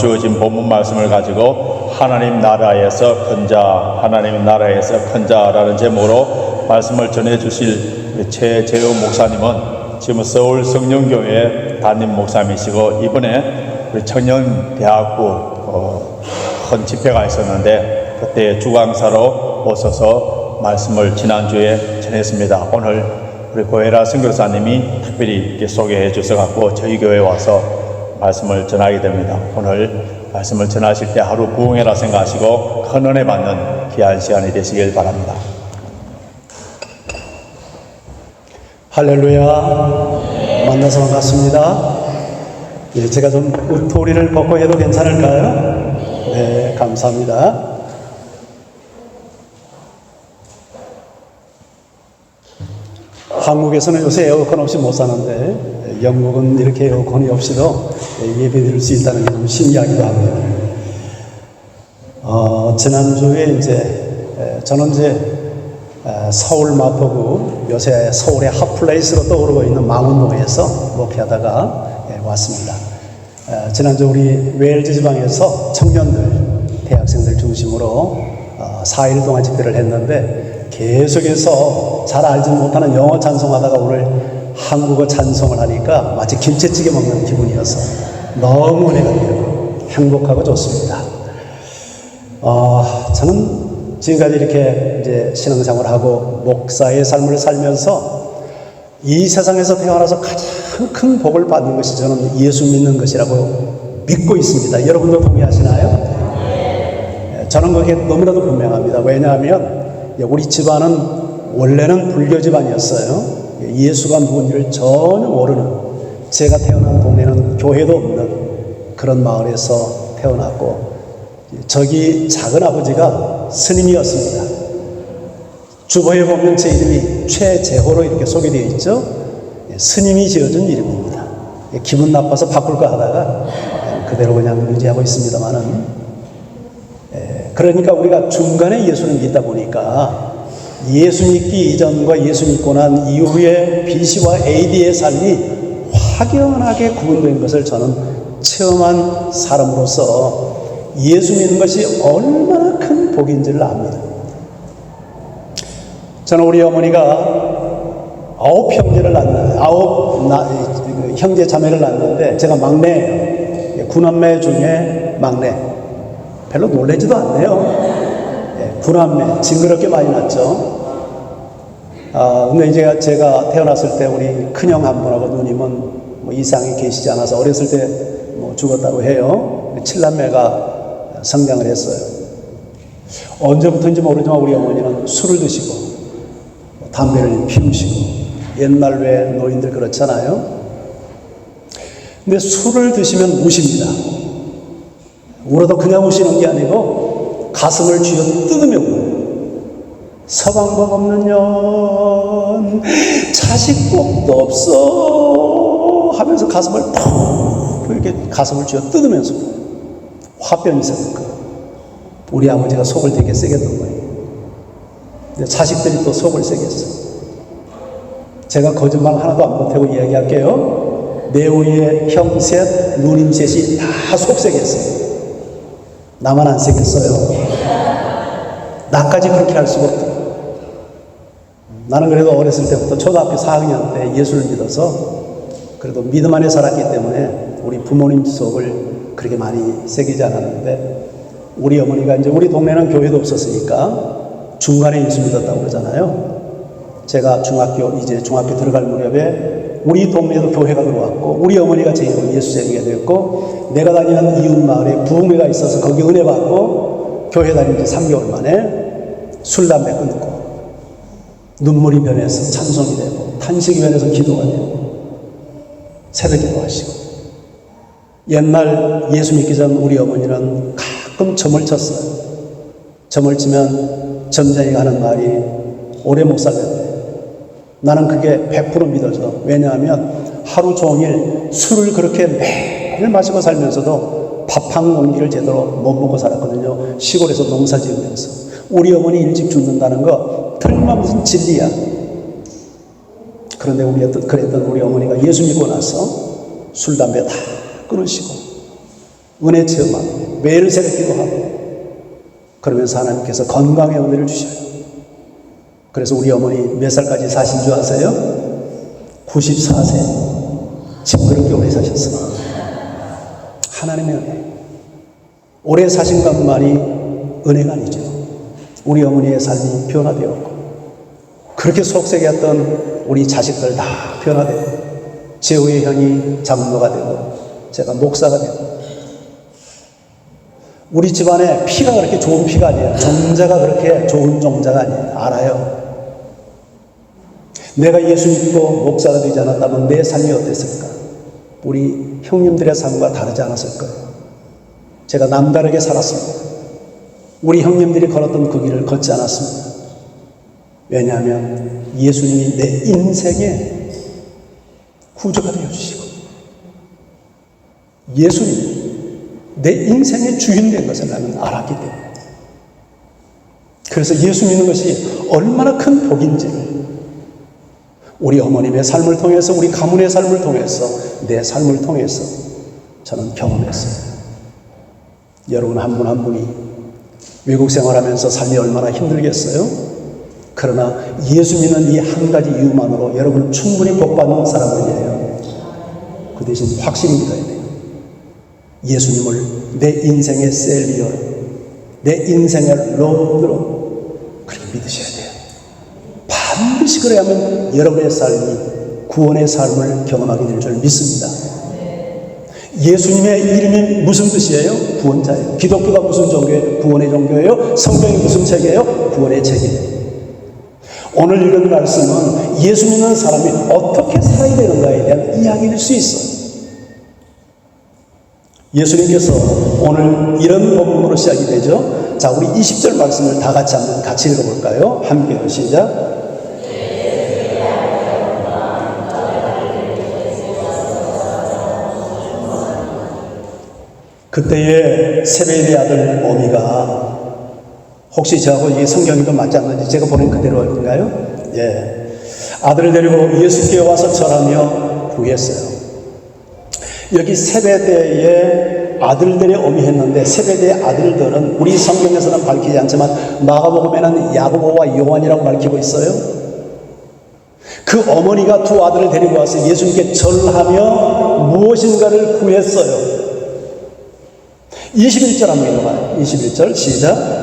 주어진 본문 말씀을 가지고 하나님 나라에서 큰 자라는 제목으로 말씀을 전해 주실 최재우 목사님은 지금 서울 성령교회 담임 목사님이시고, 이번에 우리 청년대학부 큰 집회가 있었는데 그때 주강사로 오셔서 말씀을 지난주에 전했습니다. 오늘 우리 고혜라 선교사님이 특별히 이렇게 소개해 주셔서 저희 교회에 와서 말씀을 전하게 됩니다. 오늘 말씀을 전하실 때 하루 부흥회라 생각하시고 큰 은혜 받는 귀한 시간이 되시길 바랍니다. 할렐루야. 만나서 반갑습니다. 예, 제가 좀 웃토리를 벗고 해도 괜찮을까요? 네, 감사합니다. 한국에서는 요새 에어컨 없이 못 사는데 영국은 이렇게 에어컨이 없이도 예배 드릴 수 있다는 게 좀 신기하기도 합니다. 지난주에 저는 서울 마포구, 요새 서울의 핫플레이스로 떠오르고 있는 망원동에서 목회하다가 왔습니다. 지난주 우리 웨일즈 지방에서 청년들, 대학생들 중심으로 4일 동안 집회를 했는데 계속해서 잘 알지 못하는 영어 찬송하다가 오늘 한국어 찬송을 하니까 마치 김치찌개 먹는 기분이어서 너무 은혜가 되고 행복하고 좋습니다. 저는 지금까지 이렇게 신앙생활을 하고 목사의 삶을 살면서 이 세상에서 태어나서 가장 큰 복을 받는 것이 저는 예수 믿는 것이라고 믿고 있습니다. 여러분도 동의하시나요? 저는 그게 너무나도 분명합니다. 왜냐하면 우리 집안은 원래는 불교 집안이었어요. 예수가 누군지를 전혀 모르는, 제가 태어난 동네는 교회도 없는 그런 마을에서 태어났고, 저기 작은 아버지가 스님이었습니다. 주보에 보면 제 이름이 최재호로 이렇게 소개되어 있죠. 스님이 지어준 이름입니다. 기분 나빠서 바꿀까 하다가 그대로 그냥 유지하고 있습니다만은, 그러니까 우리가 중간에 예수를 믿다 보니까 예수 믿기 이전과 예수 믿고 난 이후의 BC와 AD의 삶이 확연하게 구분된 것을 저는 체험한 사람으로서 예수 믿는 것이 얼마나 큰 복인지를 압니다. 저는 우리 어머니가 9 형제 자매를 낳았는데 제가 막내예요. 9남매 중에 막내. 별로 놀라지도 않네요. 9남매 징그럽게 많이 낳죠. 근데 이제 제가 태어났을 때 우리 큰형 한 분하고 누님은 이상이 계시지 않아서 어렸을 때 죽었다고 해요. 7남매가 성장을 했어요. 언제부터인지 모르지만 우리 어머니는 술을 드시고 담배를 피우시고, 옛날 왜 노인들 그렇잖아요. 근데 술을 드시면 우십니다. 울어도 그냥 우시는 게 아니고 가슴을 쥐어 뜯으며 울어요. 서방법 없는 년 자식 복도 없어 하면서 가슴을 푹 이렇게 가슴을 쥐어 뜯으면서 화병이 있었을 거예요. 우리 아버지가 속을 되게 세게 했던 거예요. 근데 자식들이 또 속을 세게 했어요. 제가 거짓말 하나도 안 보태고 이야기할게요. 내 위에 형 셋, 누님 셋이 다 속 세게 했어요. 나만 안 세게 했어요. 나까지 그렇게 할 수가 없다. 나는 그래도 어렸을 때부터 초등학교 4학년 때 예수를 믿어서 그래도 믿음 안에 살았기 때문에 우리 부모님 속을 그렇게 많이 새기지 않았는데, 우리 어머니가 이제 우리 동네는 교회도 없었으니까 중간에 예수 믿었다고 그러잖아요. 제가 중학교 들어갈 무렵에 우리 동네에도 교회가 들어왔고, 우리 어머니가 제 이름을 예수 새기게 되었고, 내가 다니는 이웃 마을에 부흥회가 있어서 거기 은혜 받고 교회 다닌 지 3개월 만에 술, 담배 끊고 눈물이 변해서 찬송이 되고 탄식이 변해서 기도가 되고 새벽 기도하시고. 옛날 예수 믿기 전 우리 어머니는 가끔 점을 쳤어요. 점을 치면 점쟁이가 하는 말이 오래 못 살겠대. 나는 그게 100% 믿어져. 왜냐하면 하루 종일 술을 그렇게 매일 마시고 살면서도 밥 한 공기를 제대로 못 먹고 살았거든요. 시골에서 농사 지으면서. 우리 어머니 일찍 죽는다는 거 틀림없는 진리야. 그런데 그랬던 우리 어머니가 예수 믿고 나서 술, 담배 다 끊으시고 은혜 체험하고 매일 새벽 기도하고 그러면서 하나님께서 건강의 은혜를 주셔요. 그래서 우리 어머니 몇 살까지 사신 줄 아세요? 94세. 징그럽게 오래 사셨어요. 하나님의 은혜. 오래 사신 것만이 은혜가 아니죠. 우리 어머니의 삶이 변화되었고 그렇게 속색이었던 우리 자식들 다 변화되고 제후의 형이 장로가 되고 제가 목사가 되고 우리 집안에 피가 그렇게 좋은 피가 아니에요. 종자가 그렇게 좋은 종자가 아니에요. 알아요. 내가 예수 믿고 목사가 되지 않았다면 내 삶이 어땠을까? 우리 형님들의 삶과 다르지 않았을 거예요. 제가 남다르게 살았습니다. 우리 형님들이 걸었던 그 길을 걷지 않았습니다. 왜냐하면 예수님이 내 인생의 구주가 되어주시고 예수님이 내 인생의 주인 된 것을 나는 알았기 때문에 그래서 예수 믿는 것이 얼마나 큰 복인지를 우리 어머님의 삶을 통해서 우리 가문의 삶을 통해서 내 삶을 통해서 저는 경험했어요. 여러분 한 분 한 분이 외국 생활하면서 삶이 얼마나 힘들겠어요? 그러나 예수 믿는 이 한 가지 이유만으로 여러분 충분히 복받는 사람들이에요. 그 대신 확실히 믿어야 돼요. 예수님을 내 인생의 셀리어, 내 인생의 롤드로 그렇게 믿으셔야 돼요. 반드시 그래야만 여러분의 삶이 구원의 삶을 경험하게 될 줄 믿습니다. 예수님의 이름이 무슨 뜻이에요? 구원자예요. 기독교가 무슨 종교예요? 구원의 종교예요. 성경이 무슨 책이에요? 구원의 책이에요. 오늘 읽은 말씀은 예수 믿는 사람이 어떻게 살아야 되는가에 대한 이야기일 수 있어요. 예수님께서 오늘 이런 본문으로 시작이 되죠. 자, 우리 20절 말씀을 다 같이 한번 같이 읽어볼까요? 함께 시작. 그때에 세베대의 아들 오미가 혹시 저하고 이게 성경이 좀 맞지 않는지 제가 보낸 그대로인가요? 예. 아들을 데리고 예수께 와서 절하며 구했어요. 여기 세베대의 아들들이 어미했는데 세베대의 아들들은 우리 성경에서는 밝히지 않지만 마가복음에는 야고보와 요한이라고 밝히고 있어요. 그 어머니가 두 아들을 데리고 와서 예수님께 절하며 무엇인가를 구했어요. 21절 한번 읽어봐요. 21절 시작.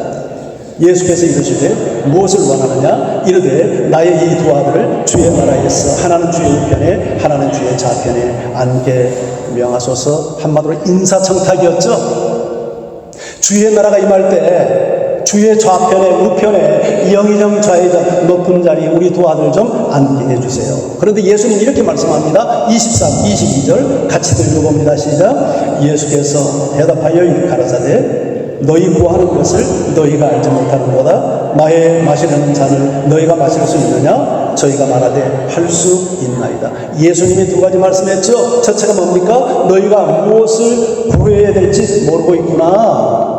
예수께서 이르시되 무엇을 원하느냐? 이르되 나의 이 두 아들을 주의 나라에서 하나는 주의 우편에 하나는 주의 좌편에 앉게 명하소서. 한마디로 인사청탁이었죠. 주의 나라가 임할 때 주의 좌편에 우편에 영의정 좌의정 높은 자리 우리 두 아들 좀 앉게 해주세요. 그런데 예수님 이렇게 말씀합니다. 23, 22절 같이 읽어봅니다. 시작. 예수께서 대답하여 가라사대 너희 구하는 것을 너희가 알지 못하는보다 나의 마시려는 잔을 너희가 마실 수 있느냐? 저희가 말하되 할 수 있나이다. 예수님이 두 가지 말씀했죠. 첫째가 뭡니까? 너희가 무엇을 구해야 될지 모르고 있구나.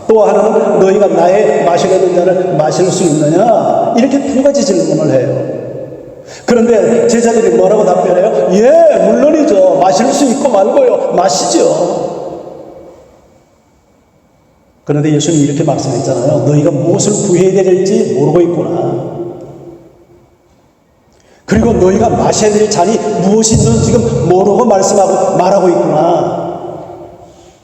또 하나는 너희가 나의 마시려는 잔을 마실 수 있느냐? 이렇게 두 가지 질문을 해요. 그런데 제자들이 뭐라고 답변해요? 예, 물론이죠. 마실 수 있고 말고요. 마시죠. 그런데 예수님이 이렇게 말씀했잖아요. 너희가 무엇을 구해야 될지 모르고 있구나. 그리고 너희가 마셔야 될 잔이 무엇인지 지금 모르고 말하고 있구나.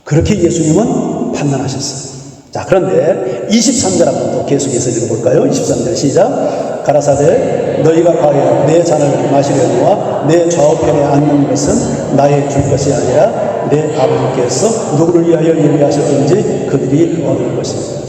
그렇게 예수님은 판단하셨어요. 자, 그런데 23절 한번 또 계속해서 읽어볼까요? 23절 시작. 가라사대 너희가 과연 내 잔을 마시려니와 내 좌우편에 앉는 것은 나의 줄 것이 아니라 내 아버지께서 누구를 위하여 예비하셨든지 그들이 얻을 것입니다.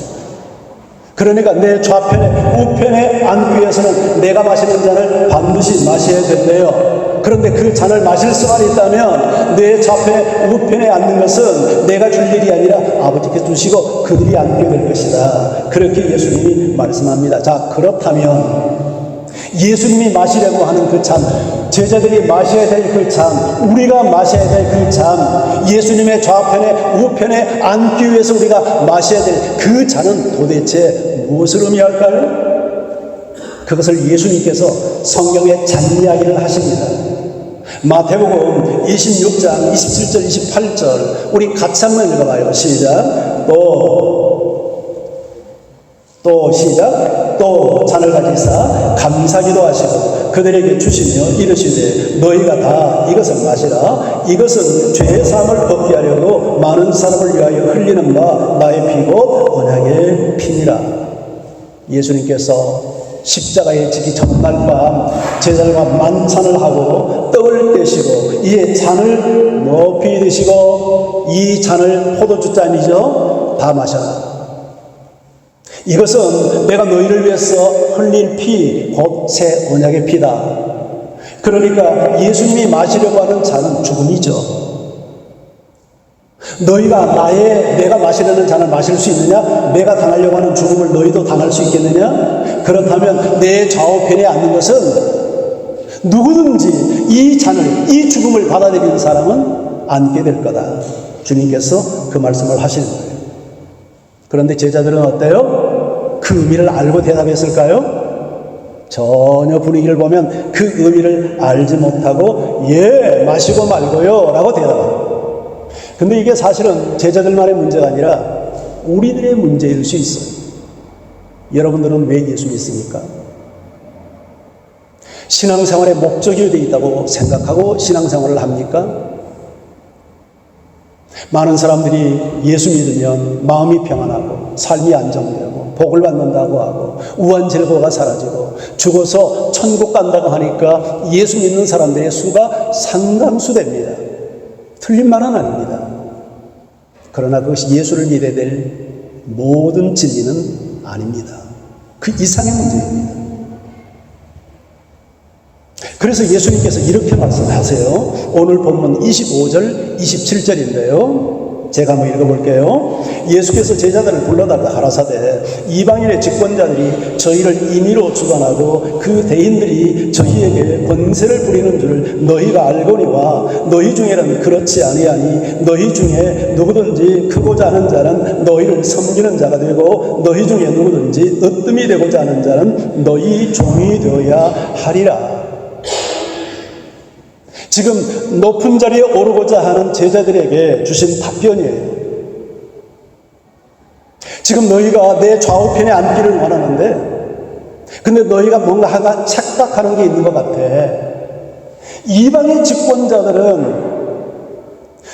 그러니까 내 좌편에 우편에 앉기 위해서는 내가 마시는 잔을 반드시 마셔야 된대요. 그런데 그 잔을 마실 수만 있다면 내 좌편에 우편에 앉는 것은 내가 줄 일이 아니라 아버지께서 주시고 그들이 앉게 될 것이다. 그렇게 예수님이 말씀합니다. 자, 그렇다면 예수님이 마시려고 하는 그 잔, 제자들이 마셔야 될 그 잔, 우리가 마셔야 될 그 잔, 예수님의 좌편에 우편에 앉기 위해서 우리가 마셔야 될 그 잔은 도대체 무엇을 의미할까요? 그것을 예수님께서 성경의 잔 이야기를 하십니다. 마태복음 26장 27절 28절 우리 같이 한번 읽어봐요. 시작. 또 시작. 또 잔을 가지사 감사기도 하시고 그들에게 주시며 이르시되 너희가 다 이것을 마시라. 이것은 죄의 사함을 얻게 하려고 많은 사람을 위하여 흘리는 바 나의 피곧 언약의 피니라. 예수님께서 십자가에 지기 전날 밤 제자들과 만찬을 하고 떡을 떼시고 이에 잔을 높이 드시고 이 잔을 포도주 잔이죠. 다 마셔라. 이것은 내가 너희를 위해서 흘릴 피, 곧 새 언약의 피다. 그러니까 예수님이 마시려고 하는 잔은 죽음이죠. 너희가 내가 마시려는 잔을 마실 수 있느냐? 내가 당하려고 하는 죽음을 너희도 당할 수 있겠느냐? 그렇다면 내 좌우편에 앉는 것은 누구든지 이 잔을, 이 죽음을 받아들이는 사람은 앉게 될 거다. 주님께서 그 말씀을 하시는 거예요. 그런데 제자들은 어때요? 그 의미를 알고 대답했을까요? 전혀 분위기를 보면 그 의미를 알지 못하고 예, 마시고 말고요 라고 대답합니다. 근데 이게 사실은 제자들만의 문제가 아니라 우리들의 문제일 수 있어요. 여러분들은 왜 예수 믿습니까? 신앙생활의 목적이 되어 있다고 생각하고 신앙생활을 합니까? 많은 사람들이 예수 믿으면 마음이 평안하고 삶이 안정되고 복을 받는다고 하고 우환질고가 사라지고 죽어서 천국 간다고 하니까 예수 믿는 사람들의 수가 상당수 됩니다. 틀린 말은 아닙니다. 그러나 그것이 예수를 믿어야 될 모든 진리는 아닙니다. 그 이상의 문제입니다. 그래서 예수님께서 이렇게 말씀하세요. 오늘 본문 25절, 27절인데요. 제가 한번 읽어볼게요. 예수께서 제자들을 불러다가 가라사대 이방인의 직권자들이 저희를 임의로 주관하고 그 대인들이 저희에게 권세를 부리는 줄 너희가 알거니와 너희 중에는 그렇지 아니하니 너희 중에 누구든지 크고자 하는 자는 너희를 섬기는 자가 되고 너희 중에 누구든지 으뜸이 되고자 하는 자는 너희 종이 되어야 하리라. 지금 높은 자리에 오르고자 하는 제자들에게 주신 답변이에요. 지금 너희가 내 좌우편에 앉기를 원하는데 근데 너희가 뭔가 하나 착각하는 게 있는 것 같아. 이방의 집권자들은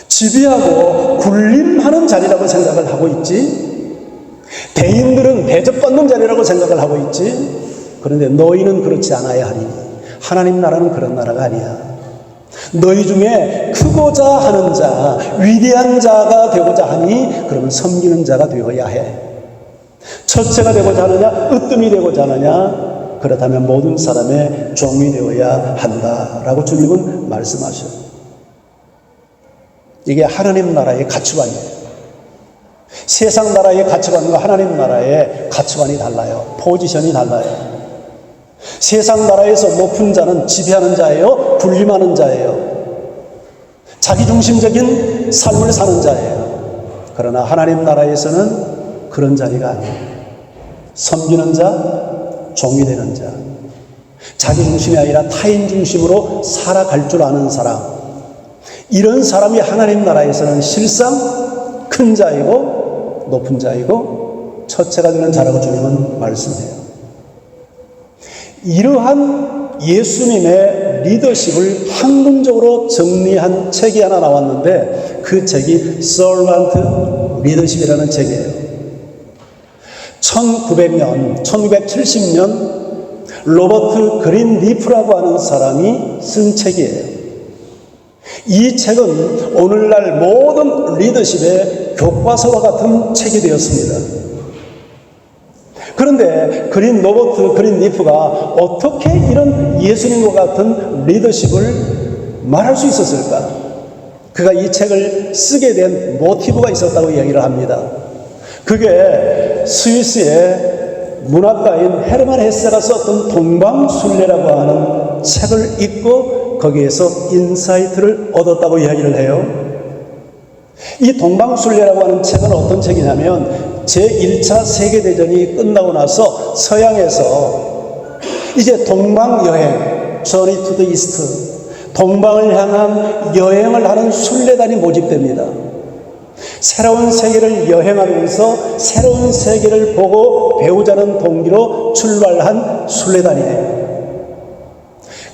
지배하고 군림하는 자리라고 생각을 하고 있지, 대인들은 대접받는 자리라고 생각을 하고 있지. 그런데 너희는 그렇지 않아야 하니 하나님 나라는 그런 나라가 아니야. 너희 중에 크고자 하는 자, 위대한 자가 되고자 하니 그러면 섬기는 자가 되어야 해. 첫째가 되고자 하느냐, 으뜸이 되고자 하느냐, 그렇다면 모든 사람의 종이 되어야 한다라고 주님은 말씀하셔요. 이게 하나님 나라의 가치관이에요. 세상 나라의 가치관과 하나님 나라의 가치관이 달라요. 포지션이 달라요. 세상 나라에서 높은 자는 지배하는 자예요, 군림하는 자예요. 자기중심적인 삶을 사는 자예요. 그러나 하나님 나라에서는 그런 자리가 아니에요. 섬기는 자, 종이 되는 자, 자기중심이 아니라 타인중심으로 살아갈 줄 아는 사람, 이런 사람이 하나님 나라에서는 실상 큰 자이고 높은 자이고 첫째가 되는 자라고 주님은 말씀해요. 이러한 예수님의 리더십을 항문적으로 정리한 책이 하나 나왔는데 그 책이 Servant Leadership이라는 책이에요. 1970년 로버트 그린 리프라고 하는 사람이 쓴 책이에요. 이 책은 오늘날 모든 리더십의 교과서와 같은 책이 되었습니다. 그런데 로버트 그린 리프가 어떻게 이런 예수님과 같은 리더십을 말할 수 있었을까? 그가 이 책을 쓰게 된 모티브가 있었다고 이야기를 합니다. 그게 스위스의 문학가인 헤르만 헤세가 썼던 동방순례라고 하는 책을 읽고 거기에서 인사이트를 얻었다고 이야기를 해요. 이 동방순례라고 하는 책은 어떤 책이냐면 제1차 세계대전이 끝나고 나서 서양에서 이제 동방여행, Journey to the East, 동방을 향한 여행을 하는 순례단이 모집됩니다. 새로운 세계를 여행하면서 새로운 세계를 보고 배우자는 동기로 출발한 순례단이에요.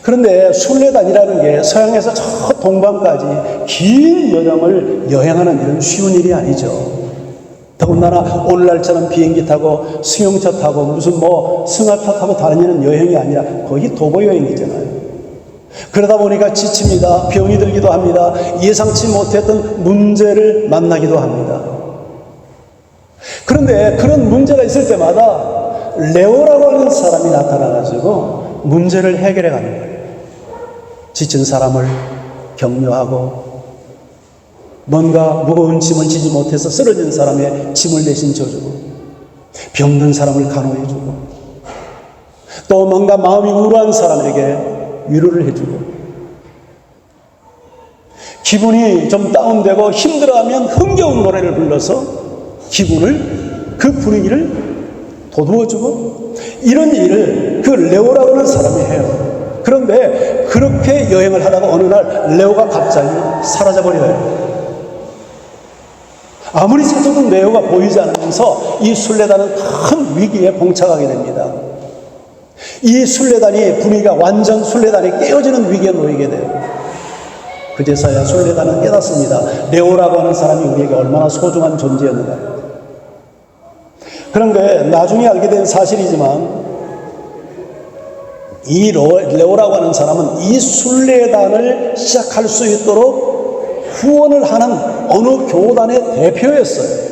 그런데 순례단이라는 게 서양에서 저 동방까지 긴 여정을 여행하는 일은 쉬운 일이 아니죠. 더군다나 오늘날처럼 비행기 타고 승용차 타고 무슨 승하차 타고 다니는 여행이 아니라 거의 도보 여행이잖아요. 그러다 보니까 지칩니다. 병이 들기도 합니다. 예상치 못했던 문제를 만나기도 합니다. 그런데 그런 문제가 있을 때마다 레오라고 하는 사람이 나타나가지고 문제를 해결해 가는 거예요. 지친 사람을 격려하고 뭔가 무거운 짐을 지지 못해서 쓰러진 사람의 짐을 대신 져주고 병든 사람을 간호해주고 또 뭔가 마음이 우울한 사람에게 위로를 해주고 기분이 좀 다운되고 힘들어하면 흥겨운 노래를 불러서 그 분위기를 돋우어주고 이런 일을 그 레오라고 하는 사람이 해요. 그런데 그렇게 여행을 하다가 어느 날 레오가 갑자기 사라져버려요. 아무리 찾아도 레오가 보이지 않으면서 이 순례단은 큰 위기에 봉착하게 됩니다. 이 순례단이 분위기가 완전 순례단이 깨어지는 위기에 놓이게 돼요. 그제서야 순례단은 깨닫습니다. 레오라고 하는 사람이 우리에게 얼마나 소중한 존재였는가. 그런데 나중에 알게 된 사실이지만 이 레오라고 하는 사람은 이 순례단을 시작할 수 있도록 후원을 하는 어느 교단의 대표였어요.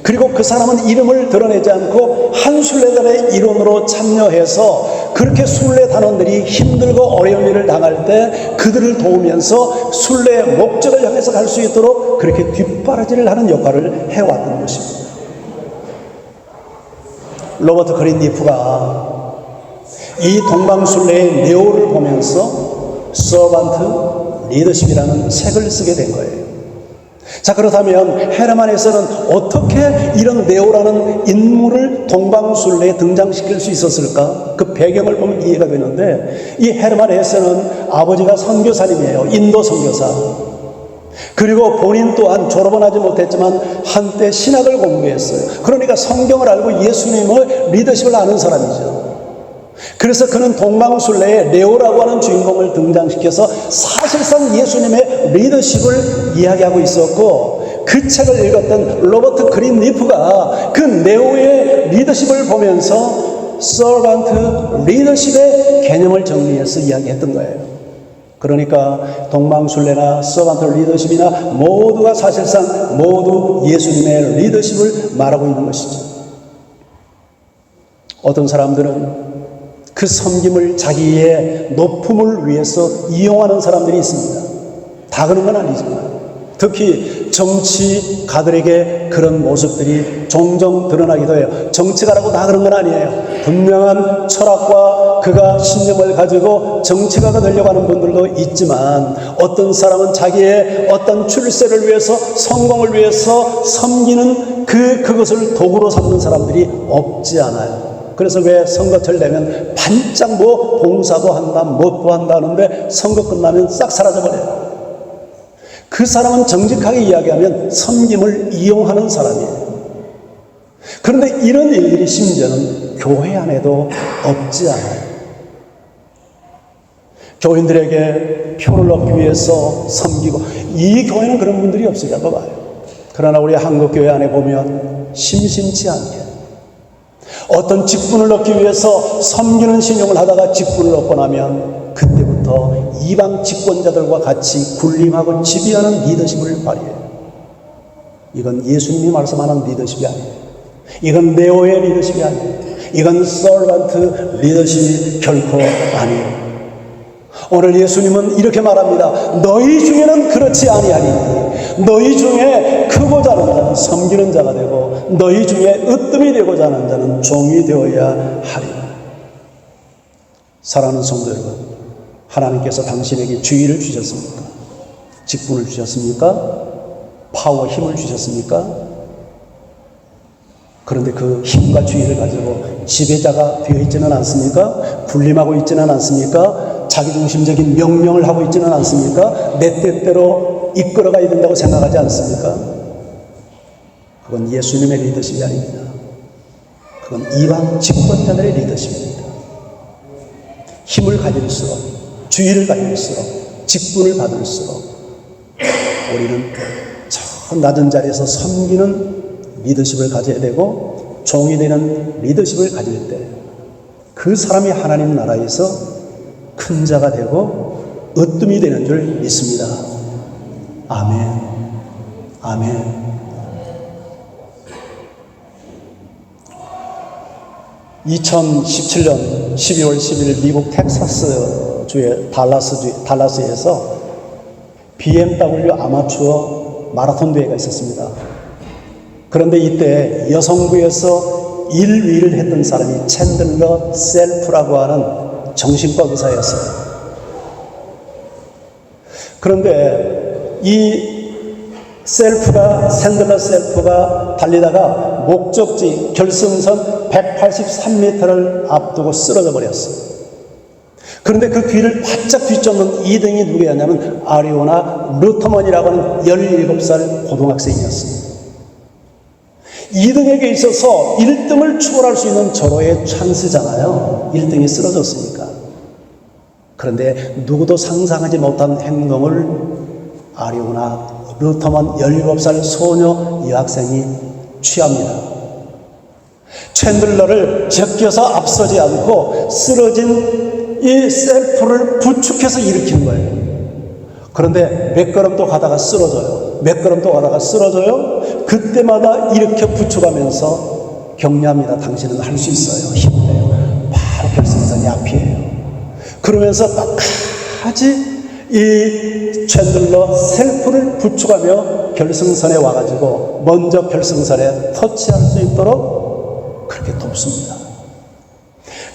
그리고 그 사람은 이름을 드러내지 않고 한 순례단의 일원으로 참여해서 그렇게 순례단원들이 힘들고 어려운 일을 당할 때 그들을 도우면서 순례의 목적을 향해서 갈 수 있도록 그렇게 뒷바라지를 하는 역할을 해왔던 것입니다. 로버트 그린리프가 이 동방순례의 네오를 보면서 서번트 리더십이라는 책을 쓰게 된 거예요. 자, 그렇다면 헤르만에서는 어떻게 이런 네오라는 인물을 동방순례에 등장시킬 수 있었을까? 그 배경을 보면 이해가 되는데 이 헤르만에서는 아버지가 선교사님이에요. 인도 선교사. 그리고 본인 또한 졸업은 하지 못했지만 한때 신학을 공부했어요. 그러니까 성경을 알고 예수님의 리더십을 아는 사람이죠. 그래서 그는 동방순례에 레오라고 하는 주인공을 등장시켜서 사실상 예수님의 리더십을 이야기하고 있었고 그 책을 읽었던 로버트 그린리프가 그 네오의 리더십을 보면서 서번트 리더십의 개념을 정리해서 이야기했던 거예요. 그러니까 동방순례나 서번트 리더십이나 모두가 사실상 모두 예수님의 리더십을 말하고 있는 것이죠. 어떤 사람들은 그 섬김을 자기의 높음을 위해서 이용하는 사람들이 있습니다. 다 그런 건 아니지만 특히 정치가들에게 그런 모습들이 종종 드러나기도 해요. 정치가라고 다 그런 건 아니에요. 분명한 철학과 그가 신념을 가지고 정치가가 되려고 하는 분들도 있지만 어떤 사람은 자기의 어떤 출세를 위해서 성공을 위해서 섬기는 그것을 도구로 삼는 사람들이 없지 않아요. 그래서 왜 선거철 되면 반짝 봉사도 한다, 무엇도 한다 하는데 선거 끝나면 싹 사라져버려요. 그 사람은 정직하게 이야기하면 섬김을 이용하는 사람이에요. 그런데 이런 일들이 심지어는 교회 안에도 없지 않아요. 교인들에게 표를 얻기 위해서 섬기고 이 교회는 그런 분들이 없으려고 봐요. 그러나 우리 한국교회 안에 보면 심심치 않게 어떤 직분을 얻기 위해서 섬기는 신용을 하다가 직분을 얻고 나면 그때부터 이방 집권자들과 같이 군림하고 지배하는 리더십을 발휘해요. 이건 예수님이 말씀하는 리더십이 아니에요. 이건 네오의 리더십이 아니에요. 이건 서번트 리더십이 결코 아니에요. 오늘 예수님은 이렇게 말합니다. 너희 중에는 그렇지 아니하니 너희 중에 크고자 하는 자는 섬기는 자가 되고 너희 중에 으뜸이 되고자 하는 자는 종이 되어야 하리라. 사랑하는 성도 여러분, 하나님께서 당신에게 주의를 주셨습니까? 직분을 주셨습니까? 파워, 힘을 주셨습니까? 그런데 그 힘과 주의를 가지고 지배자가 되어 있지는 않습니까? 군림하고 있지는 않습니까? 자기중심적인 명령을 하고 있지는 않습니까? 내 뜻대로 이끌어가야 된다고 생각하지 않습니까? 그건 예수님의 리더십이 아닙니다. 그건 이방 집권자들의 리더십입니다. 힘을 가질수록, 주의를 가질수록, 직분을 받을수록 우리는 저 낮은 자리에서 섬기는 리더십을 가져야 되고, 종이 되는 리더십을 가질 때 그 사람이 하나님 나라에서 큰 자가 되고 으뜸이 되는 줄 믿습니다. 아멘. 아멘. (2017년 12월 10일) 미국 텍사스 주의 달라스에서 BMW 아마추어 마라톤 대회가 있었습니다. 그런데 이때 여성부에서 1위를 했던 사람이 챈들러 셀프라고 하는 정신과 의사였어요. 그런데 이 샌들러 셀프가 달리다가 목적지 결승선 183m를 앞두고 쓰러져 버렸어요. 그런데 그 뒤를 바짝 뒤쫓는 2등이 누구였냐면 아리오나 루터먼이라고 하는 17살 고등학생이었습니다. 2등에게 있어서 1등을 추월할 수 있는 절호의 찬스잖아요. 1등이 쓰러졌으니까. 그런데 누구도 상상하지 못한 행동을 아리오나 루터먼 17살 소녀 여학생이 취합니다. 챈들러를 제껴서 앞서지 않고 쓰러진 이 셀프를 부축해서 일으키는 거예요. 그런데 몇 걸음 또 가다가 쓰러져요. 몇 걸음 또 가다가 쓰러져요. 그때마다 이렇게 부축하면서 격려합니다. 당신은 할 수 있어요. 힘내요. 바로 결승선이 앞이에요. 그러면서 끝까지 이 챈들러 셀프를 부축하며 결승선에 와가지고 먼저 결승선에 터치할 수 있도록 그렇게 돕습니다.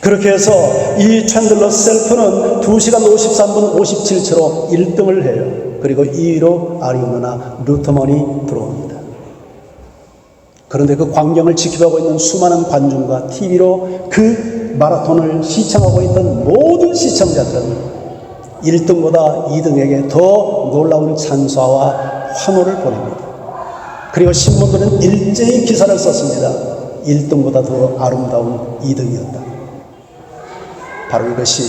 그렇게 해서 이 챈들러 셀프는 2시간 53분 57초로 1등을 해요. 그리고 2위로 아리오나 루터먼이 들어옵니다. 그런데 그 광경을 지켜보고 있는 수많은 관중과 TV로 그 마라톤을 시청하고 있던 모든 시청자들은 1등보다 2등에게 더 놀라운 찬사와 환호를 보냅니다. 그리고 신문들은 일제히 기사를 썼습니다. 1등보다 더 아름다운 2등이었다. 바로 이것이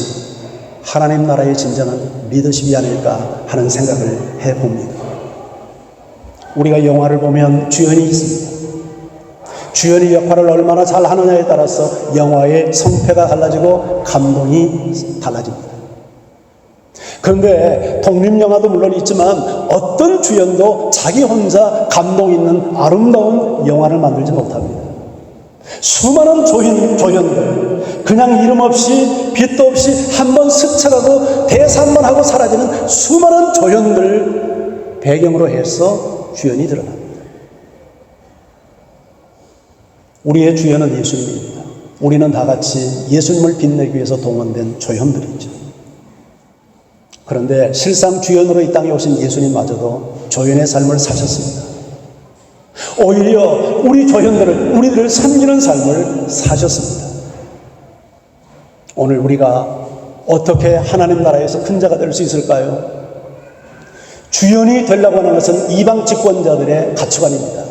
하나님 나라의 진정한 리더십이 아닐까 하는 생각을 해봅니다. 우리가 영화를 보면 주연이 있습니다. 주연이 역할을 얼마나 잘 하느냐에 따라서 영화의 성패가 달라지고 감동이 달라집니다. 그런데 독립영화도 물론 있지만 어떤 주연도 자기 혼자 감동 있는 아름다운 영화를 만들지 못합니다. 수많은 조연들, 그냥 이름 없이 빛도 없이 한번 스쳐가고 대사만 하고 사라지는 수많은 조연들 배경으로 해서 주연이 드러납니다. 우리의 주연은 예수님입니다. 우리는 다 같이 예수님을 빛내기 위해서 동원된 조연들이죠. 그런데 실상 주연으로 이 땅에 오신 예수님마저도 조연의 삶을 사셨습니다. 오히려 우리 조연들을, 우리들을 섬기는 삶을 사셨습니다. 오늘 우리가 어떻게 하나님 나라에서 큰 자가 될 수 있을까요? 주연이 되려고 하는 것은 이방 집권자들의 가치관입니다.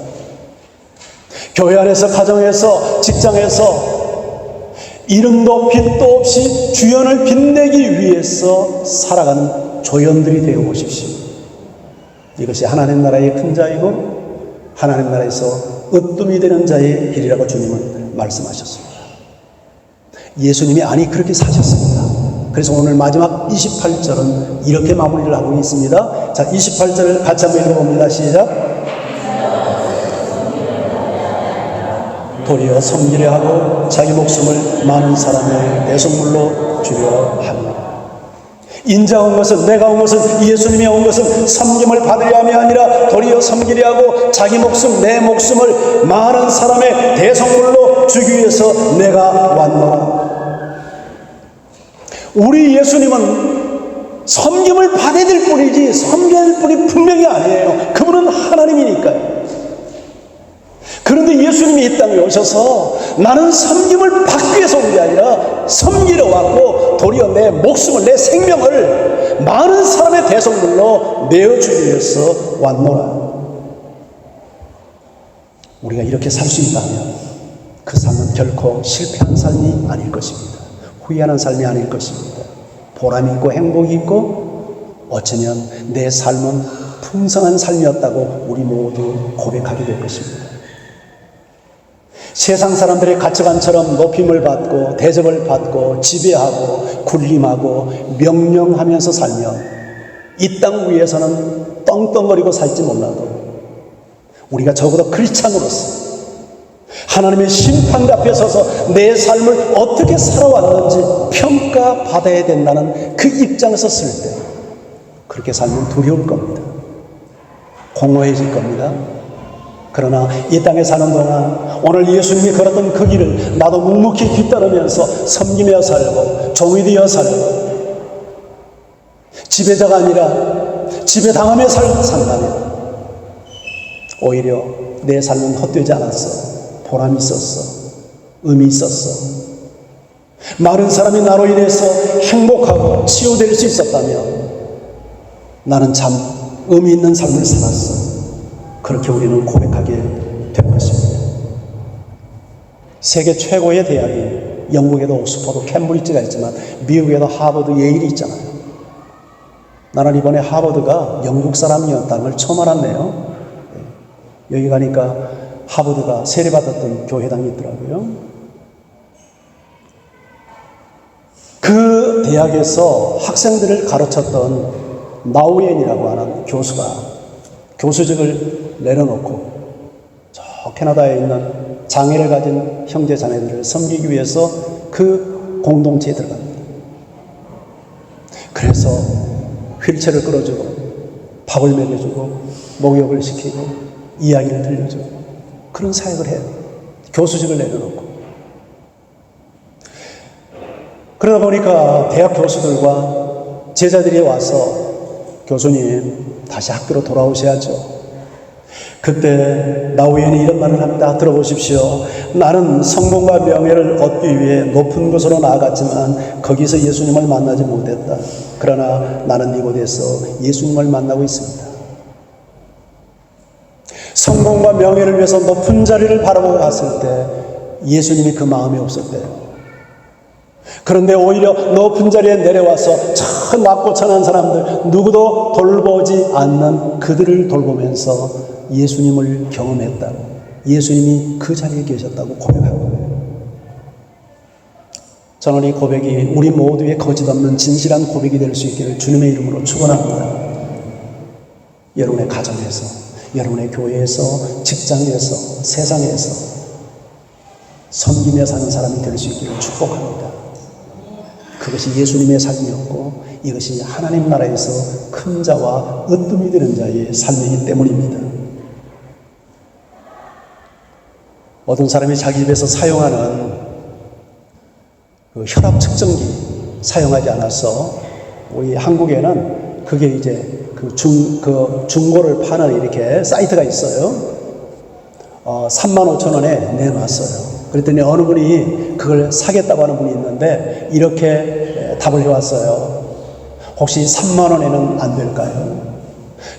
교회 안에서, 가정에서, 직장에서 이름도 빛도 없이 주연을 빛내기 위해서 살아가는 조연들이 되어 보십시오. 이것이 하나님 나라의 큰 자이고 하나님 나라에서 으뜸이 되는 자의 길이라고 주님은 말씀하셨습니다. 예수님이 아니 그렇게 사셨습니다. 그래서 오늘 마지막 28절은 이렇게 마무리를 하고 있습니다. 자, 28절을 같이 한번 읽어봅니다. 시작. 도리어 섬기려 하고 자기 목숨을 많은 사람의 대속물로 주려 합니다. 인자가 온 것은, 내가 온 것은, 예수님이 온 것은 섬김을 받으려 함이 아니라 도리어 섬기려 하고 자기 목숨, 내 목숨을 많은 사람의 대속물로 주기 위해서 내가 왔노라. 우리 예수님은 섬김을 받아야 될 뿐이지 섬겨야 될 뿐이 분명히 아니에요. 그분은 하나님이니까요. 그런데 예수님이 이 땅에 오셔서 나는 섬김을 받기 위해서 온 게 아니라 섬기러 왔고 도리어 내 목숨을, 내 생명을 많은 사람의 대속물로 내어주기 위해서 왔노라. 우리가 이렇게 살 수 있다면 그 삶은 결코 실패한 삶이 아닐 것입니다. 후회하는 삶이 아닐 것입니다. 보람이 있고 행복이 있고 어쩌면 내 삶은 풍성한 삶이었다고 우리 모두 고백하게 될 것입니다. 세상 사람들의 가치관처럼 높임을 받고 대접을 받고 지배하고 군림하고 명령하면서 살면 이 땅 위에서는 떵떵거리고 살지 몰라도 우리가 적어도 크리스찬으로서 하나님의 심판 앞에 서서 내 삶을 어떻게 살아왔는지 평가받아야 된다는 그 입장에서 쓸 때 그렇게 살면 두려울 겁니다. 공허해질 겁니다. 그러나 이 땅에 사는 동안 오늘 예수님이 걸었던 그 길을 나도 묵묵히 뒤따르면서 섬기며 살고 종이 되어 살고 지배자가 아니라 지배당하며 산다면 오히려 내 삶은 헛되지 않았어. 보람이 있었어. 의미 있었어. 많은 사람이 나로 인해서 행복하고 치유될 수 있었다면 나는 참 의미 있는 삶을 살았어. 그렇게 우리는 고백하게 될 것입니다. 세계 최고의 대학이 영국에도 옥스퍼드, 캠브리지가 있지만 미국에도 하버드, 예일이 있잖아요. 나는 이번에 하버드가 영국 사람이었다는 걸 처음 알았네요. 여기 가니까 하버드가 세례받았던 교회당이 있더라고요. 그 대학에서 학생들을 가르쳤던 나우엔이라고 하는 교수가 교수직을 내려놓고 저 캐나다에 있는 장애를 가진 형제 자매들을 섬기기 위해서 그 공동체에 들어갑니다. 그래서 휠체어를 끌어주고 밥을 먹여주고 목욕을 시키고 이야기를 들려주고 그런 사역을 해요. 교수직을 내려놓고. 그러다 보니까 대학 교수들과 제자들이 와서 교수님 다시 학교로 돌아오셔야죠. 그때 나우엔이 이런 말을 합니다. 들어보십시오. 나는 성공과 명예를 얻기 위해 높은 곳으로 나아갔지만 거기서 예수님을 만나지 못했다. 그러나 나는 이곳에서 예수님을 만나고 있습니다. 성공과 명예를 위해서 높은 자리를 바라보고 갔을 때 예수님이 그 마음에 없었대요. 그런데 오히려 높은 자리에 내려와서 참 낮고 천한 사람들, 누구도 돌보지 않는 그들을 돌보면서 예수님을 경험했다고, 예수님이 그 자리에 계셨다고 고백한 거예요. 저는 이 고백이 우리 모두의 거짓 없는 진실한 고백이 될 수 있기를 주님의 이름으로 축원합니다. 여러분의 가정에서, 여러분의 교회에서, 직장에서, 세상에서 섬기며 사는 사람이 될 수 있기를 축복합니다. 그것이 예수님의 삶이었고 이것이 하나님 나라에서 큰 자와 으뜸이 되는 자의 삶이기 때문입니다. 어떤 사람이 자기 집에서 사용하는 그 혈압 측정기 사용하지 않아서 우리 한국에는 그게 이제 중고를 파는 이렇게 사이트가 있어요. 35,000원에 내놨어요. 그랬더니 어느 분이 그걸 사겠다고 하는 분이 있는데 이렇게 답을 해왔어요. 혹시 3만 원에는 안 될까요?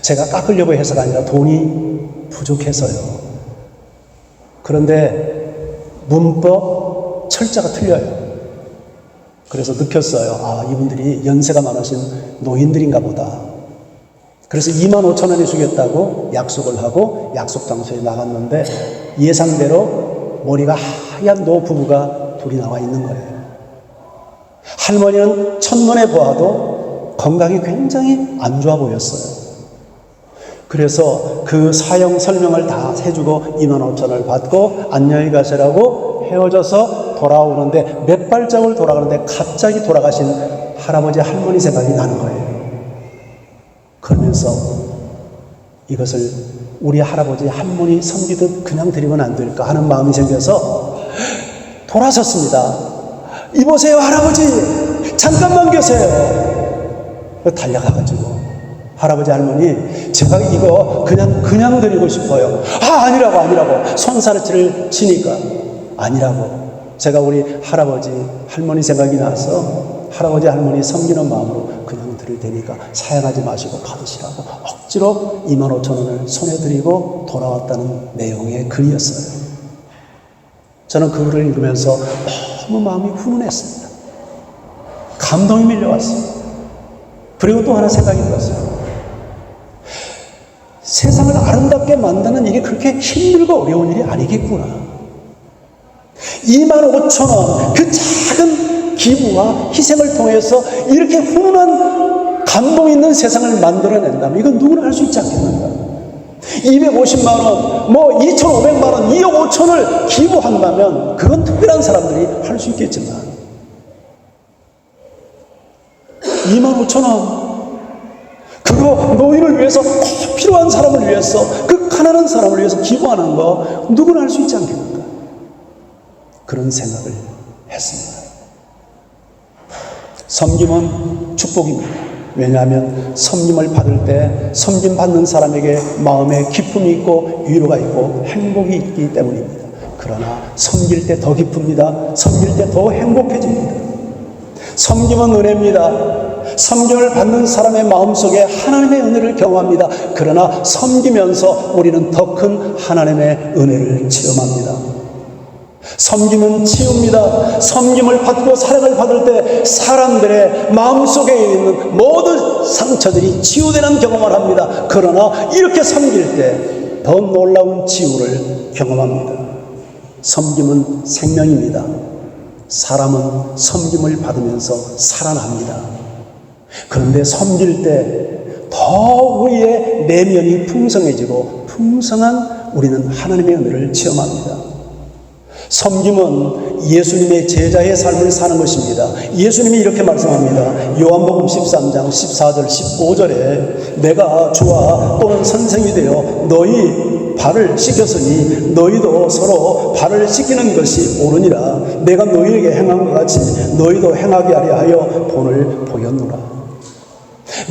제가 깎으려고 해서가 아니라 돈이 부족해서요. 그런데 문법 철자가 틀려요. 그래서 느꼈어요. 이분들이 연세가 많으신 노인들인가 보다. 그래서 25,000원에 주겠다고 약속을 하고 약속 장소에 나갔는데 예상대로 머리가 하얀 노부부가 둘이 나와 있는 거예요. 할머니는 첫눈에 보아도 건강이 굉장히 안 좋아 보였어요. 그래서 그 사용 설명을 다 해주고 25,000원을 받고 안녕히 가시라고 헤어져서 돌아오는데 몇 발짝을 돌아가는데 갑자기 돌아가신 할아버지 할머니 생각이 나는 거예요. 그러면서 이것을 우리 할아버지 할머니 섬기듯 그냥 드리면 안 될까 하는 마음이 생겨서 돌아섰습니다. 이보세요 할아버지, 잠깐만 계세요. 달려가가지고 할아버지 할머니, 제가 이거 그냥 드리고 싶어요. 아니라고 손사래치를 치니까 아니라고. 제가 우리 할아버지 할머니 생각이 나서 할아버지 할머니 섬기는 마음으로 그냥 드릴 테니까 사양하지 마시고 받으시라고 억지로 25,000원을 손에 드리고 돌아왔다는 내용의 글이었어요. 저는 그 글을 읽으면서 너무 마음이 훈훈했습니다. 감동이 밀려왔습니다. 그리고 또 하나 생각이 들었어요. 세상을 아름답게 만드는 일이 그렇게 힘들고 어려운 일이 아니겠구나. 25,000원 그 작은 기부와 희생을 통해서 이렇게 훈훈한 감동 있는 세상을 만들어낸다면 이건 누구나 할 수 있지 않겠는가. 250만 원, 2,500만 원, 2억 5천을 기부한다면 그건 특별한 사람들이 할 수 있겠지만 25,000원 그거 노인을 위해서 꼭 필요한 사람을 위해서 그 가난한 사람을 위해서 기부하는 거 누구나 할 수 있지 않겠는가. 그런 생각을 했습니다. 섬김은 축복입니다. 왜냐하면 섬김을 받을 때 섬김 받는 사람에게 마음에 기쁨이 있고 위로가 있고 행복이 있기 때문입니다. 그러나 섬길 때 더 기쁩니다. 섬길 때 더 행복해집니다. 섬김은 은혜입니다. 섬김을 받는 사람의 마음속에 하나님의 은혜를 경험합니다. 그러나 섬기면서 우리는 더 큰 하나님의 은혜를 체험합니다. 섬김은 치유입니다. 섬김을 받고 사랑을 받을 때 사람들의 마음속에 있는 모든 상처들이 치유되는 경험을 합니다. 그러나 이렇게 섬길 때 더 놀라운 치유를 경험합니다. 섬김은 생명입니다. 사람은 섬김을 받으면서 살아납니다. 그런데 섬길 때 더 우리의 내면이 풍성해지고 풍성한 우리는 하나님의 은혜를 체험합니다. 섬김은 예수님의 제자의 삶을 사는 것입니다. 예수님이 이렇게 말씀합니다. 요한복음 13장 14절 15절에 내가 주와 또는 선생이 되어 너희 발을 씻겼으니 너희도 서로 발을 씻기는 것이 옳으니라. 내가 너희에게 행한 것 같이 너희도 행하게 하려 하여 본을 보였노라.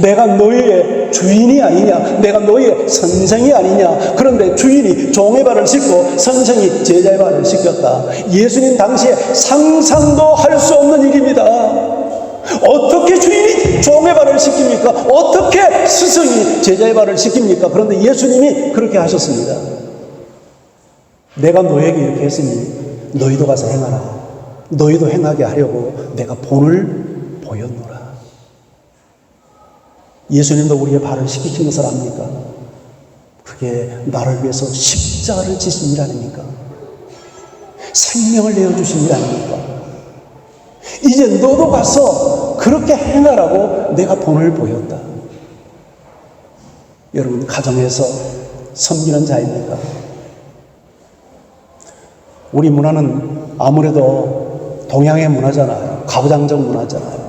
내가 너희의 주인이 아니냐, 내가 너희의 선생이 아니냐. 그런데 주인이 종의 발을 씻고 선생이 제자의 발을 씻겼다. 예수님 당시에 상상도 할 수 없는 일입니다. 어떻게 주인이 종의 발을 씻깁니까? 어떻게 스승이 제자의 발을 씻깁니까? 그런데 예수님이 그렇게 하셨습니다. 내가 너에게 이렇게 했으니 너희도 가서 행하라. 너희도 행하게 하려고 내가 본을 보였노라. 예수님도 우리의 발을 씻기신 것을 압니까? 그게 나를 위해서 십자가를 지신 일 아닙니까? 생명을 내어주신 일 아닙니까? 이제 너도 가서 그렇게 행하라고 내가 본을 보였다. 여러분, 가정에서 섬기는 자입니까? 우리 문화는 아무래도 동양의 문화잖아요. 가부장적 문화잖아요.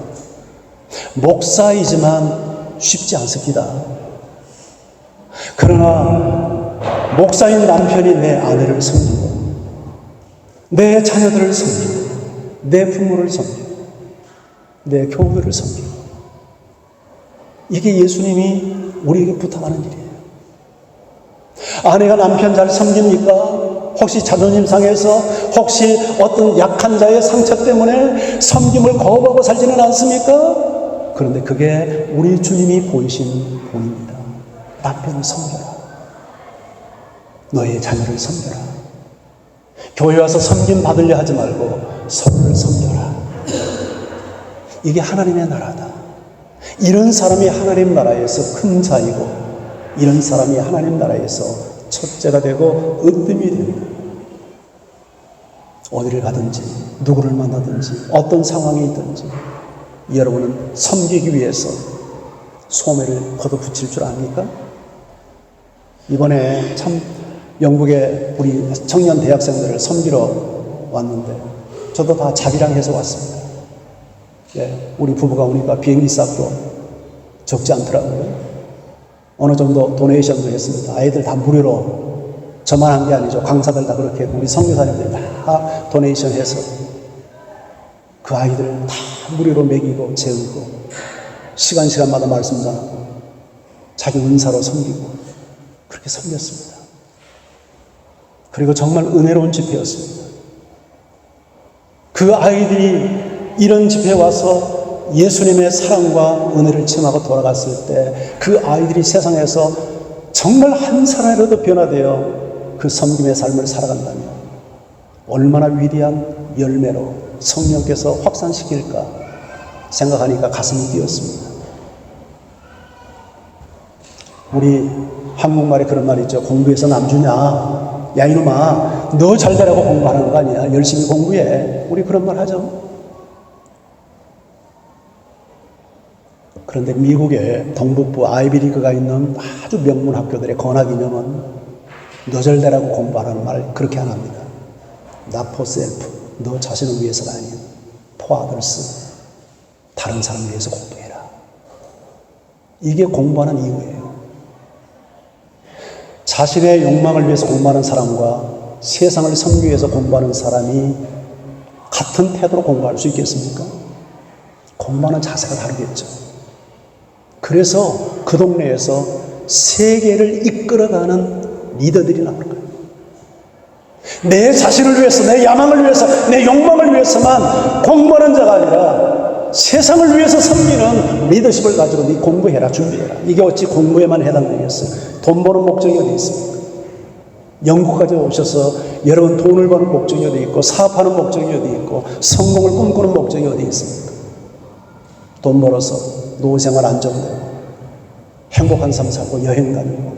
목사이지만 쉽지 않습니다. 그러나 목사인 남편이 내 아내를 섬기고 내 자녀들을 섬기고 내 부모를 섬기고 내 교우들을 섬기고 이게 예수님이 우리에게 부탁하는 일이에요. 아내가 남편 잘 섬깁니까? 혹시 자존심 상해서 혹시 어떤 약한 자의 상처 때문에 섬김을 거부하고 살지는 않습니까? 그런데 그게 우리 주님이 보이신 본입니다. 남편을 섬겨라. 너의 자녀를 섬겨라. 교회 와서 섬김 받으려 하지 말고 서로를 섬겨라. 이게 하나님의 나라다. 이런 사람이 하나님 나라에서 큰 자이고 이런 사람이 하나님 나라에서 첫째가 되고 으뜸이 됩니다. 어디를 가든지 누구를 만나든지 어떤 상황이 있든지 여러분은 섬기기 위해서 소매를 걷어붙일 줄 압니까? 이번에 참 영국에 우리 청년 대학생들을 섬기러 왔는데 저도 다 자비랑 해서 왔습니다. 예, 우리 부부가 오니까 비행기 값도 적지 않더라고요. 어느 정도 도네이션도 했습니다. 아이들 다 무료로, 저만 한 게 아니죠. 강사들 다 그렇게 우리 선교사님들이 다 도네이션 해서 그 아이들 다 무료로 먹이고 재우고 시간마다 말씀 전하고 자기 은사로 섬기고 그렇게 섬겼습니다. 그리고 정말 은혜로운 집회였습니다. 그 아이들이 이런 집회에 와서 예수님의 사랑과 은혜를 체험하고 돌아갔을 때 그 아이들이 세상에서 정말 한 사람이라도 변화되어 그 섬김의 삶을 살아간다면 얼마나 위대한 열매로 성령께서 확산시킬까 생각하니까 가슴이 뛰었습니다. 우리 한국말에 그런 말이 있죠. 공부해서 남 주냐? 야 이놈아, 너 잘되라고 공부하는 거 아니야. 열심히 공부해. 우리 그런 말 하죠. 그런데 미국의 동북부 아이비리그가 있는 아주 명문 학교들의 건학이념은 너 잘되라고 공부하라는 말 그렇게 안 합니다. Not for self. 너 자신을 위해서가 아니야. For others. 다른 사람을 위해서 공부해라. 이게 공부하는 이유예요. 자신의 욕망을 위해서 공부하는 사람과 세상을 섬기기 위해서 공부하는 사람이 같은 태도로 공부할 수 있겠습니까? 공부하는 자세가 다르겠죠. 그래서 그 동네에서 세계를 이끌어가는 리더들이 나올 거예요. 내 자신을 위해서, 내 야망을 위해서, 내 욕망을 위해서만 공부하는 자가 아니라 세상을 위해서 섬기는 리더십을 가지고 네 공부해라, 준비해라. 이게 어찌 공부에만 해당되겠어요? 돈 버는 목적이 어디 있습니까? 영국까지 오셔서 여러분 돈을 버는 목적이 어디 있고, 사업하는 목적이 어디 있고, 성공을 꿈꾸는 목적이 어디 있습니까? 돈 벌어서 노후생활 안정되고 행복한 삶 살고 여행 다니고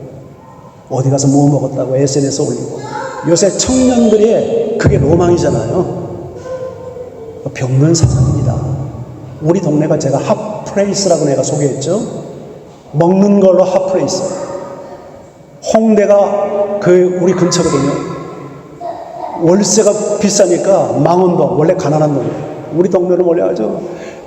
어디 가서 뭐 먹었다고 SNS 올리고. 요새 청년들의 그게 로망이잖아요. 병든 사상입니다. 우리 동네가 제가 핫플레이스라고 내가 소개했죠. 먹는 걸로 핫플레이스. 홍대가 그 우리 근처거든요. 월세가 비싸니까 망원동, 원래 가난한 동네. 우리 동네는 원래 아주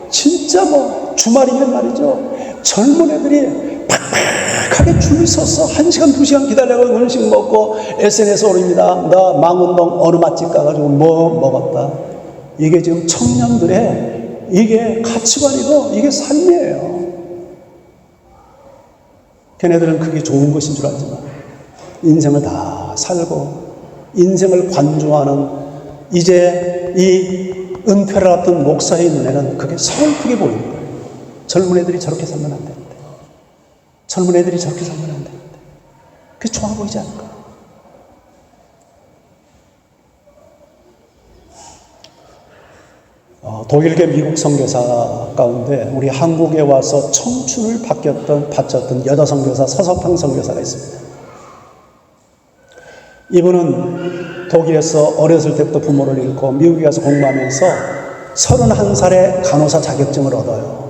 진짜 뭐 주말이면 말이죠. 젊은 애들이 팍팍하게 줄 서서 1시간, 2시간 기다려고 음식 먹고 SNS 올립니다. 나 망원동 어느 맛집 가가지고 뭐 먹었다. 이게 지금 청년들의 이게 가치관이고 이게 삶이에요. 걔네들은 그게 좋은 것인 줄 알지만 인생을 다 살고 인생을 관조하는 이제 이 은퇴를 앞둔 목사의 눈에는 그게 서글프게 보이는 거예요. 젊은 애들이 저렇게 살면 안 되는데, 젊은 애들이 저렇게 살면 안 되는데 그게 좋아 보이지 않을까? 독일계 미국 선교사 가운데 우리 한국에 와서 청춘을 바쳤던 여자 선교사 서석팡 선교사가 있습니다. 이분은 독일에서 어렸을 때부터 부모를 잃고 미국에 가서 공부하면서 31살에 간호사 자격증을 얻어요.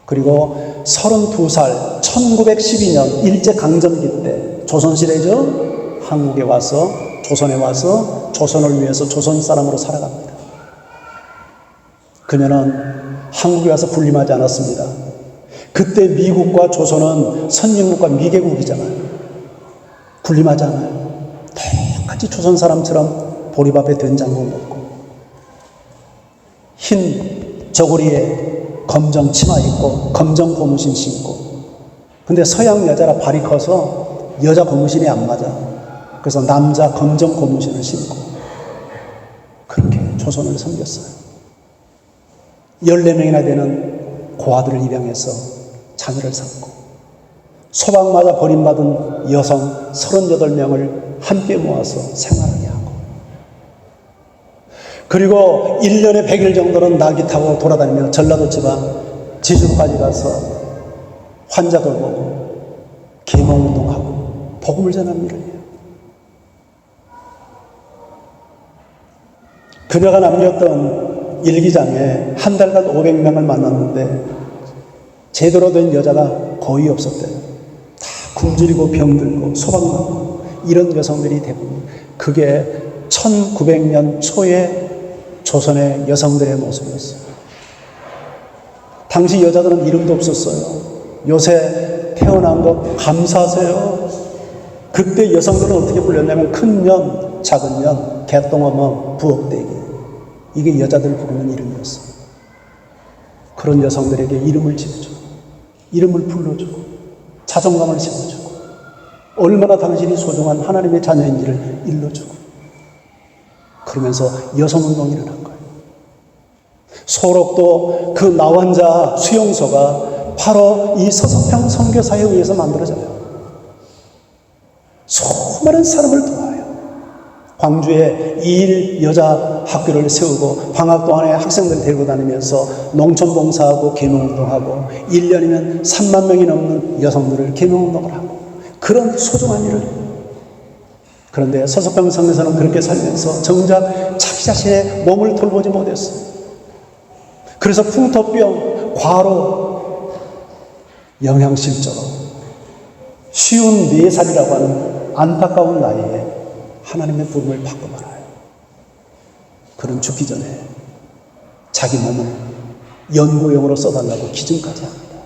그리고 32살 1912년 일제강점기 때 조선시대죠. 한국에 와서 조선에 와서 조선을 위해서 조선 사람으로 살아갑니다. 그녀는 한국에 와서 군림하지 않았습니다. 그때 미국과 조선은 선진국과 미개국이잖아요. 군림하지 않아요. 똑같이 조선 사람처럼 보리밥에 된장국 먹고 흰 저고리에 검정 치마 입고 검정 고무신 신고. 근데 서양 여자라 발이 커서 여자 고무신이 안 맞아. 그래서 남자 검정 고무신을 신고 그렇게 조선을 섬겼어요. 14명이나 되는 고아들을 입양해서 자녀를 낳고 소방 맞아 버림받은 여성 38명을 함께 모아서 생활하게 하고, 그리고 1년에 100일 정도는 낙이 타고 돌아다니며 전라도 지방 제주도까지 가서 환자들 보고 계몽운동하고 복음을 전하는 일을 해요. 그녀가 남겼던 일기장에 한 달간 500명을 만났는데 제대로 된 여자가 거의 없었대요. 다 굶주리고 병들고 소박나고 이런 여성들이 대부분. 그게 1900년 초에 조선의 여성들의 모습이었어요. 당시 여자들은 이름도 없었어요. 요새 태어난 것 감사하세요. 그때 여성들은 어떻게 불렸냐면 큰 년, 작은 년, 개똥어머, 부엌대기. 이게 여자들 부르는 이름이었어요. 그런 여성들에게 이름을 지어주고 이름을 불러주고 자존감을 심어주고 얼마나 당신이 소중한 하나님의 자녀인지를 일러주고 그러면서 여성운동이 일어난 거예요. 소록도 그 나환자 수용소가 바로 이 서석평 선교사에 의해서 만들어져요. 수많은 사람을 도와요. 광주에 2일 여자 학교를 세우고 방학 동안에 학생들 데리고 다니면서 농촌봉사하고 계명운동하고 1년이면 3만 명이 넘는 여성들을 계명운동을 하고 그런 소중한 일을 해요. 그런데 서석평 선교사는 그렇게 살면서 정작 자기 자신의 몸을 돌보지 못했어요. 그래서 풍토병, 과로, 영양실조로 쉬운 4살이라고 하는 안타까운 나이에 하나님의 부름을 받고 말아요. 그는 죽기 전에 자기 몸을 연구용으로 써달라고 기증까지 합니다.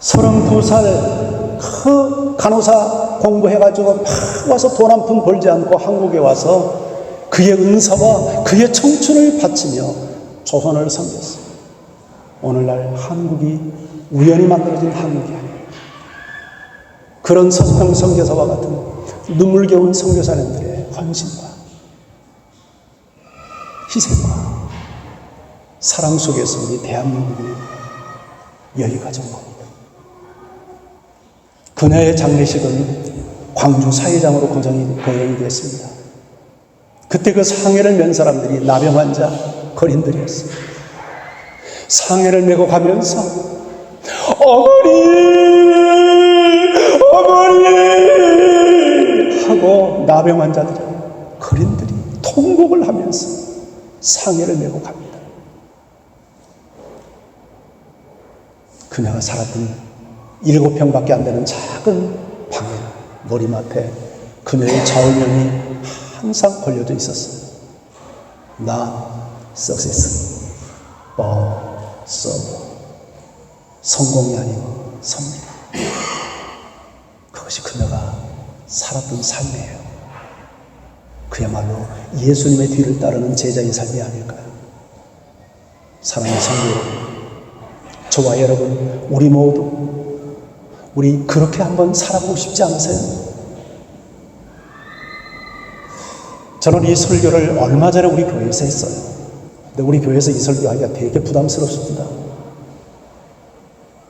32살 그 간호사 공부해가지고 막 와서 돈 한 푼 벌지 않고 한국에 와서 그의 은사와 그의 청춘을 바치며 조선을 섬겼어요. 오늘날 한국이 우연히 만들어진 한국이 아니에요. 그런 서석평 선교사와 같은 눈물겨운 선교사님들의 헌신과 희생과 사랑 속에서 우리 대한민국이 여기까지 온 겁니다. 그녀의 장례식은 광주 사회장으로 거행이 됐습니다. 그때 그 상해를 맨 사람들이 나병 환자 거린들이었어요. 상해를 메고 가면서 어머니 하고 나병 환자들이 거린들이 통곡을 하면서 상해를 메고 갑니다. 그녀가 살았던 7평밖에 안 되는 작은 방에 머리맡에 그녀의 좌우명이 항상 걸려져 있었어요. Not success, but serve. 성공이 아니고 섭리. 그것이 그녀가 살았던 삶이에요. 그야말로 예수님의 뒤를 따르는 제자의 삶이 아닐까요? 사랑하는 성도 여러분, 저와 여러분, 우리 모두 우리 그렇게 한번 살아보고 싶지 않으세요? 저는 이 설교를 얼마 전에 우리 교회에서 했어요. 근데 우리 교회에서 이 설교하기가 되게 부담스럽습니다.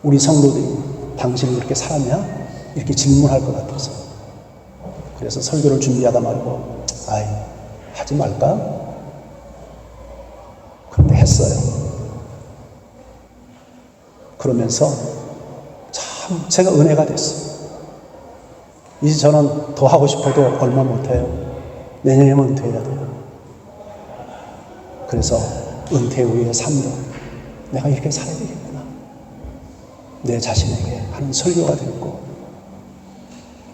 우리 성도들이 당신은 그렇게 살았냐? 이렇게 질문할 것 같아서. 그래서 설교를 준비하다 말고 하지 말까? 그런데 했어요. 그러면서 참 제가 은혜가 됐어요. 이제 저는 더 하고 싶어도 얼마 못해요. 내년에는 은퇴해야 돼요. 그래서 은퇴 후의 삶도 내가 이렇게 살아야 되겠구나. 내 자신에게 하는 설교가 되었고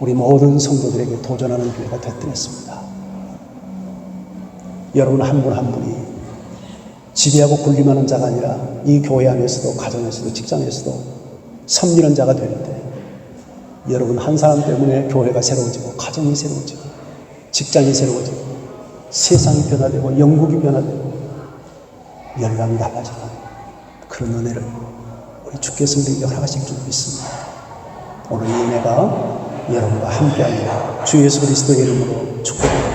우리 모든 성도들에게 도전하는 교회가 됐더랬습니다. 여러분 한 분 한 분이 지배하고 군림하는 자가 아니라 이 교회 안에서도 가정에서도 직장에서도 섬기는 자가 되는데 여러분 한 사람 때문에 교회가 새로워지고 가정이 새로워지고 직장이 새로워지고 세상이 변화되고 영국이 변화되고 열감이 달라지는 그런 은혜를 우리 주께서 우리에게 허락하실 줄 믿습니다. 오늘 이 은혜가 여러분과 함께하리라 주 예수 그리스도의 이름으로 축복합니다.